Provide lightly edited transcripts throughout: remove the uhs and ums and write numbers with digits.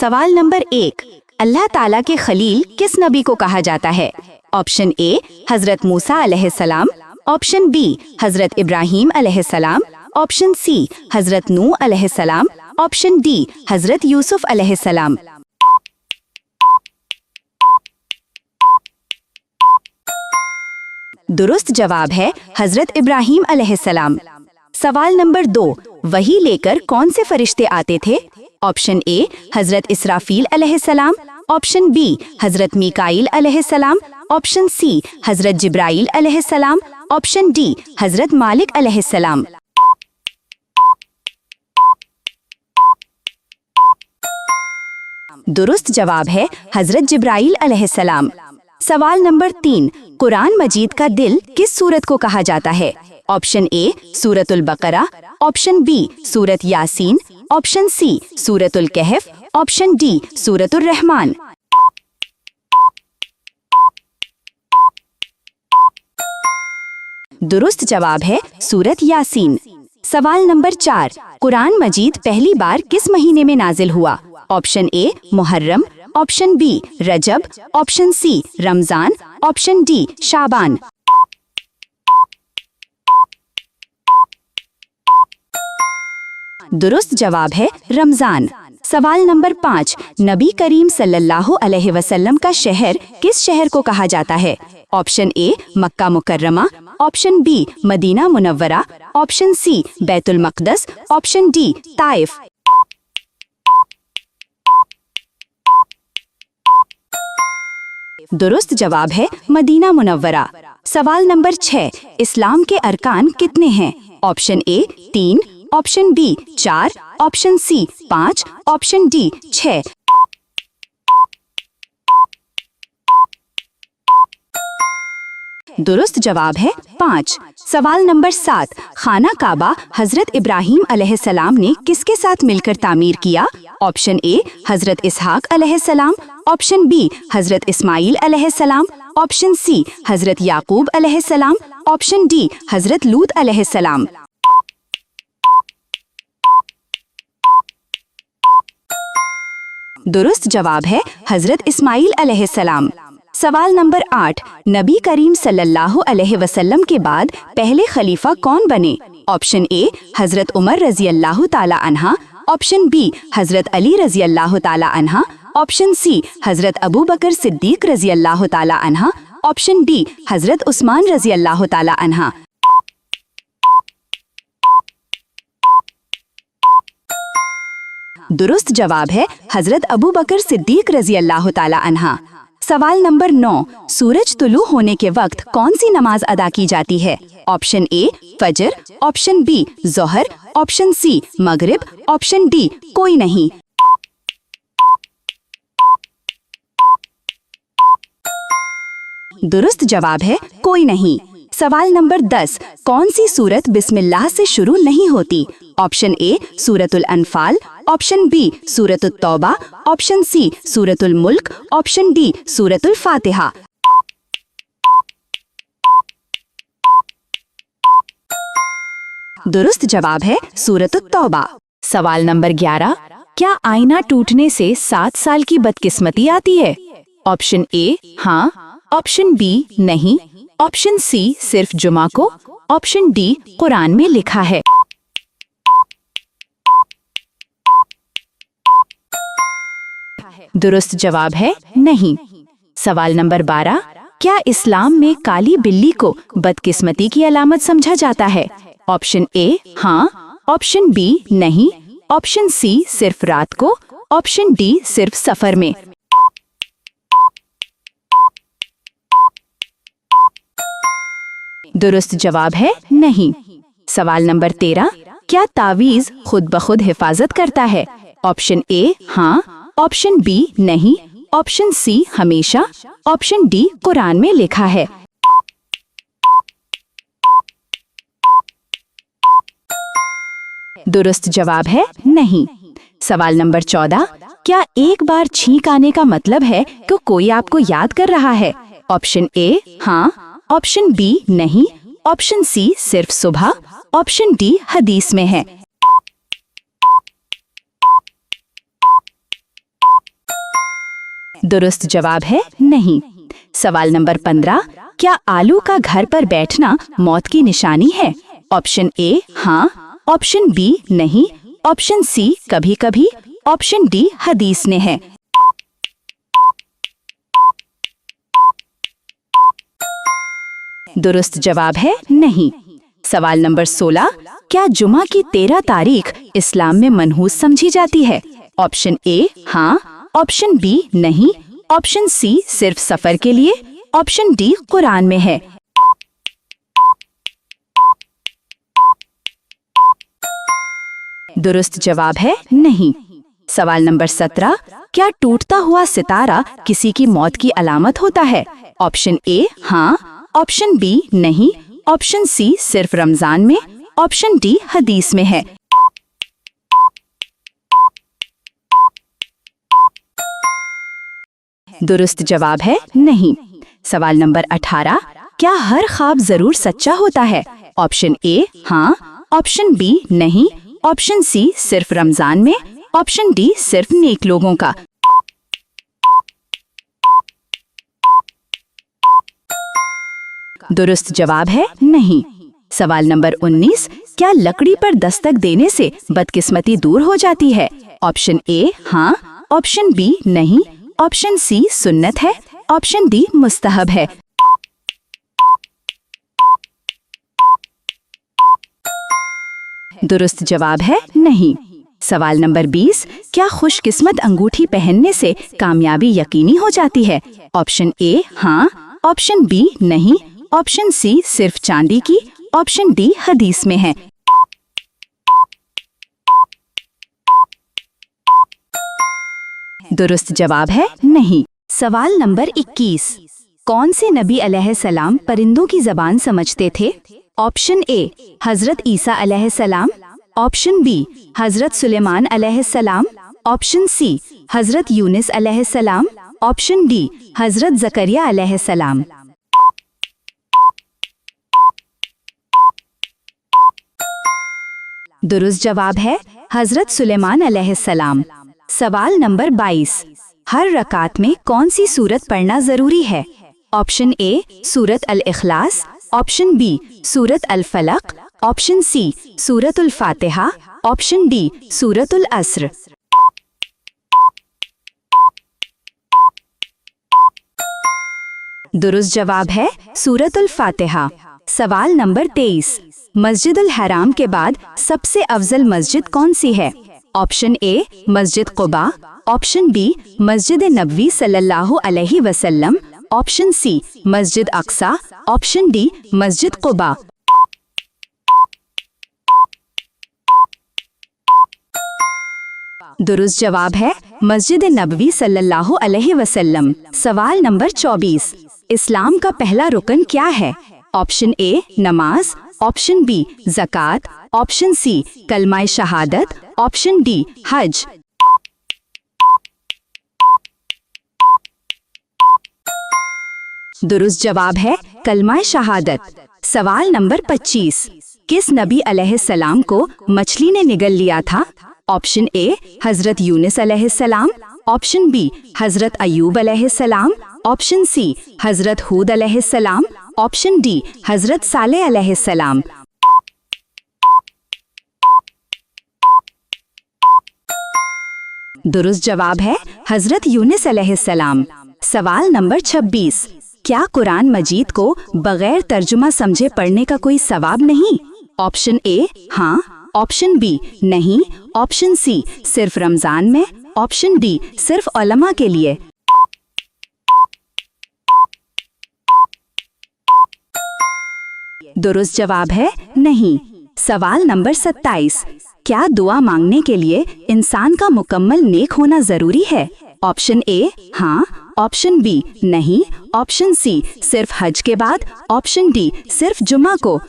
सवाल नंबर 1, अल्लाह ताला के खलील किस नबी को कहा जाता है? ऑप्शन ए हजरत मूसा अलैहिस्सलाम, ऑप्शन बी हजरत इब्राहीम अलैहिस्सलाम, ऑप्शन सी हजरत नूह अलैहिस्सलाम, ऑप्शन डी हजरत यूसुफ अलैहिस्सलाम। दुरुस्त जवाब है हजरत इब्राहीम अलैहिस्सलाम। सवाल नंबर 2, वही लेकर कौन से फरिश्ते आते थे? ऑप्शन ए हजरत इसराफील अलैहिस्सलाम, ऑप्शन बी हजरत मीकाईल अलैहिस्सलाम, ऑप्शन सी हजरत जिब्राईल अलैहिस्सलाम, ऑप्शन डी हजरत मालिक अलैहिस्सलाम। दुरुस्त जवाब है हजरत जिब्राईल अलैहिस्सलाम। सवाल नंबर 3, कुरान मजीद का दिल किस सूरत को कहा जाता है? ऑप्शन ए सूरतुल बकरा, ऑप्शन बी सूरत यासीन, ऑप्शन सी सूरतुल कहफ, ऑप्शन डी सूरतुर रहमान। दुरुस्त जवाब है सूरत यासीन। सवाल नंबर 4, कुरान मजीद पहली बार किस महीने में नाजिल हुआ? ऑप्शन ए मुहर्रम, ऑप्शन बी रजब, ऑप्शन सी रमजान, ऑप्शन डी शाबान। दुरुस्त जवाब है रमजान। सवाल नंबर 5, नबी करीम सल्लल्लाहु अलैहि वसल्लम का शहर किस शहर को कहा जाता है? ऑप्शन ए मक्का मुकर्रमा, ऑप्शन बी मदीना मुनव्वरा, ऑप्शन सी बैतुल मक़दस, ऑप्शन डी ताइफ। दुरुस्त जवाब है मदीना मुनव्वरा। सवाल नंबर 6, इस्लाम के अरकान कितने हैं? Option A 3, option B 4, option C 5, option D 6। दुरुस्त जवाब है 5। सवाल नंबर 7, खाना काबा हजरत इब्राहीम अलैहिस्सलाम ने किसके साथ मिलकर तामीर किया? ऑप्शन ए हजरत इसहाक अलैहिस्सलाम, ऑप्शन बी हजरत इस्माईल अलैहिस्सलाम, ऑप्शन सी हजरत याकूब अलैहिस्सलाम, ऑप्शन डी हजरत लूत अलैहिस्सलाम। दुरुस्त जवाब है हजरत इस्माईल अलैहिस्सलाम। सवाल नंबर 8, नबी करीम सल्लल्लाहु अलैहि वसल्लम के बाद पहले खलीफा कौन बने? ऑप्शन ए हजरत उमर रजी अल्लाह ताला अन्हा, ऑप्शन बी हजरत अली रजी अल्लाह ताला अन्हा, ऑप्शन सी हजरत अबू बकर सिद्दीक रजी अल्लाह ताला अन्हा, ऑप्शन डी हजरत उस्मान रजी अल्लाह ताला अन्हा। दुरुस्त जवाब है हजरत अबू बकर सिद्दीक रजी अल्लाह ताला अन्हा। सवाल नंबर 9, सूरज तुलू होने के वक्त कौन सी नमाज अदा की जाती है? ऑप्शन ए फजर, ऑप्शन बी जोहर, ऑप्शन सी मगरिब, ऑप्शन डी कोई नहीं। दुरुस्त जवाब है कोई नहीं। सवाल नंबर 10, कौन सी सूरत बिस्मिल्लाह से शुरू नहीं होती? ऑप्शन ए सूरतुल अनफाल, ऑप्शन बी सूरतुत तौबा, ऑप्शन सी सूरतुल मुल्क, ऑप्शन डी सूरतुल फातिहा। दुरुस्त जवाब है सूरतुत तौबा। सवाल नंबर 11, क्या आईना टूटने से 7 साल की बदकिस्मती आती है? ऑप्शन ए हाँ, ऑप्शन बी नहीं, ऑप्शन सी सिर्फ जुमा को, ऑप्शन डी कुरान में लिखा है। दुरुस्त जवाब है नहीं। सवाल नंबर 12, क्या इस्लाम में काली बिल्ली को बदकिस्मती की अलामत समझा जाता है? ऑप्शन ए हाँ, ऑप्शन बी नहीं, ऑप्शन सी सिर्फ रात को, ऑप्शन डी सिर्फ सफर में। दुरुस्त जवाब है नहीं। सवाल नंबर 13, क्या तावीज़ खुद ब खुद हिफाजत करता है? ऑप्शन ए हाँ, ऑप्शन बी नहीं, ऑप्शन सी हमेशा, ऑप्शन डी कुरान में लिखा है। दुरुस्त जवाब है नहीं। सवाल नंबर 14, क्या एक बार छींक आने का मतलब है कि कोई आपको याद कर रहा है? ऑप्शन ए हाँ, ऑप्शन बी नहीं, ऑप्शन सी सिर्फ सुबह, ऑप्शन डी हदीस में है। दुरुस्त जवाब है नहीं। सवाल नंबर 15, क्या आलू का घर पर बैठना मौत की निशानी है? ऑप्शन ए हाँ, ऑप्शन बी नहीं, ऑप्शन सी कभी कभी, ऑप्शन डी हदीस में है। दुरुस्त जवाब है नहीं। सवाल नंबर 16, क्या जुमा की 13 तारीख इस्लाम में मनहूस समझी जाती है? ऑप्शन ए हाँ, ऑप्शन बी नहीं, ऑप्शन सी सिर्फ सफर के लिए, ऑप्शन डी कुरान में है। दुरुस्त जवाब है नहीं। सवाल नंबर 17, क्या टूटता हुआ सितारा किसी की मौत की अलामत होता है? ऑप्शन ए हाँ, ऑप्शन बी नहीं, ऑप्शन सी सिर्फ रमजान में, ऑप्शन डी हदीस में है। दुरुस्त जवाब है नहीं। सवाल नंबर 18, क्या हर ख्वाब जरूर सच्चा होता है? ऑप्शन ए हाँ, ऑप्शन बी नहीं, ऑप्शन सी सिर्फ रमजान में, ऑप्शन डी सिर्फ नेक लोगों का। दुरुस्त जवाब है नहीं। सवाल नंबर 19, क्या लकड़ी पर दस्तक देने से बदकिस्मती दूर हो जाती है? ऑप्शन ए हाँ, ऑप्शन बी नहीं, ऑप्शन सी सुन्नत है, ऑप्शन डी मुस्तहब है। दुरुस्त जवाब है नहीं। सवाल नंबर 20, क्या खुशकिस्मत अंगूठी पहनने से कामयाबी यकीनी हो जाती है? ऑप्शन ए हाँ, ऑप्शन बी नहीं, ऑप्शन सी सिर्फ चांदी की, ऑप्शन डी हदीस में है। दुरुस्त जवाब है नहीं। सवाल नंबर 21, कौन से नबी अलैहिस्सलाम परिंदों की जबान समझते थे? ऑप्शन ए हजरत ईसा अलैहिस्सलाम, ऑप्शन बी हजरत सुलेमान अलैहिस्सलाम, ऑप्शन सी हजरत यूनिस अलैहिस्सलाम, ऑप्शन डी हजरत जकरिया अलैहिस्सलाम। दुरुस्त जवाब है हजरत सुलेमान अलैहिस्सलाम। सवाल नंबर 22, हर रकात में कौन सी सूरत पढ़ना जरूरी है? ऑप्शन ए सूरत अल इखलास, ऑप्शन बी सूरत अल फलक, ऑप्शन सी सूरत उल फातिहा, ऑप्शन डी सूरत उल अस्र। दुरुस्त जवाब है सूरत उल फातिहा। सवाल नंबर 23, मस्जिद उल हराम के बाद सबसे अफजल मस्जिद कौन सी है? ऑप्शन ए मस्जिद कुबा, ऑप्शन बी मस्जिद नबवी सल्लल्लाहु अलैहि वसल्लम, ऑप्शन सी मस्जिद अक्सा, ऑप्शन डी मस्जिद कुबा। दुरुस्त जवाब है मस्जिद नबवी सल्लल्लाहु अलैहि वसल्लम। सवाल नंबर 24, इस्लाम का पहला रुकन क्या है? ऑप्शन ए नमाज, ऑप्शन बी ज़कात, ऑप्शन सी कलमाए शहादत, ऑप्शन डी हज। दुरुस्त जवाब है कलमाए शहादत। सवाल नंबर 25, किस नबी अलैहिस्सलाम को मछली ने निगल लिया था? ऑप्शन ए हजरत यूनिस अलैहिस्सलाम, ऑप्शन बी हजरत अयूब अलैहिस्सलाम, ऑप्शन सी हजरत हूद अलैहिस्सलाम, ऑप्शन डी हजरत सालेह अलैहिस्सलाम। दुरुस्त जवाब है हजरत यूनिस अलैहिस्सलाम। सवाल नंबर 26, क्या कुरान मजीद को बगैर तर्जुमा समझे पढ़ने का कोई सवाब नहीं? ऑप्शन ए हाँ, ऑप्शन बी नहीं, ऑप्शन सी सिर्फ रमजान में, ऑप्शन डी सिर्फ उलमा के लिए। दुरुस्त जवाब है नहीं। सवाल नंबर 27, क्या दुआ मांगने के लिए इंसान का मुकम्मल नेक होना जरूरी है? ऑप्शन ए हाँ, ऑप्शन बी नहीं, ऑप्शन सी सिर्फ हज के बाद, ऑप्शन डी सिर्फ जुमा को।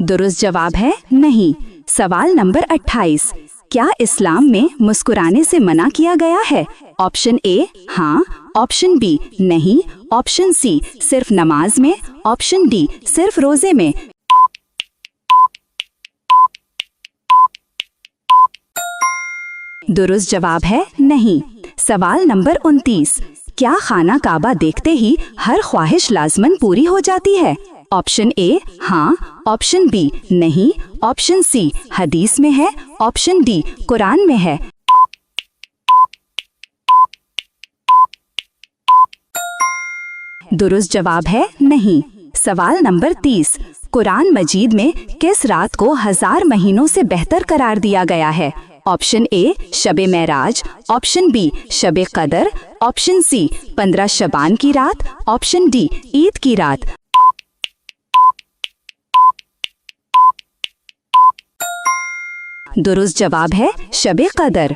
दुरुस्त जवाब है नहीं। सवाल नंबर 28, क्या इस्लाम में मुस्कुराने से मना किया गया है? ऑप्शन ए हाँ, ऑप्शन बी नहीं, ऑप्शन सी सिर्फ नमाज में, ऑप्शन डी सिर्फ रोजे में। दुरुस्त जवाब है नहीं। सवाल नंबर 29, क्या खाना काबा देखते ही हर ख्वाहिश लाजमन पूरी हो जाती है? ऑप्शन ए हाँ, ऑप्शन बी नहीं, ऑप्शन सी हदीस में है, ऑप्शन डी कुरान में है। दुरुस्त जवाब है नहीं। सवाल नंबर 30, कुरान मजीद में किस रात को 1000 महीनों से बेहतर करार दिया गया है? Option A Shab-e Meraj, option B Shab-e Qadr, option सी 15 शबान की रात, ऑप्शन डी ईद की रात। दुरुस्त जवाब है शबे कदर।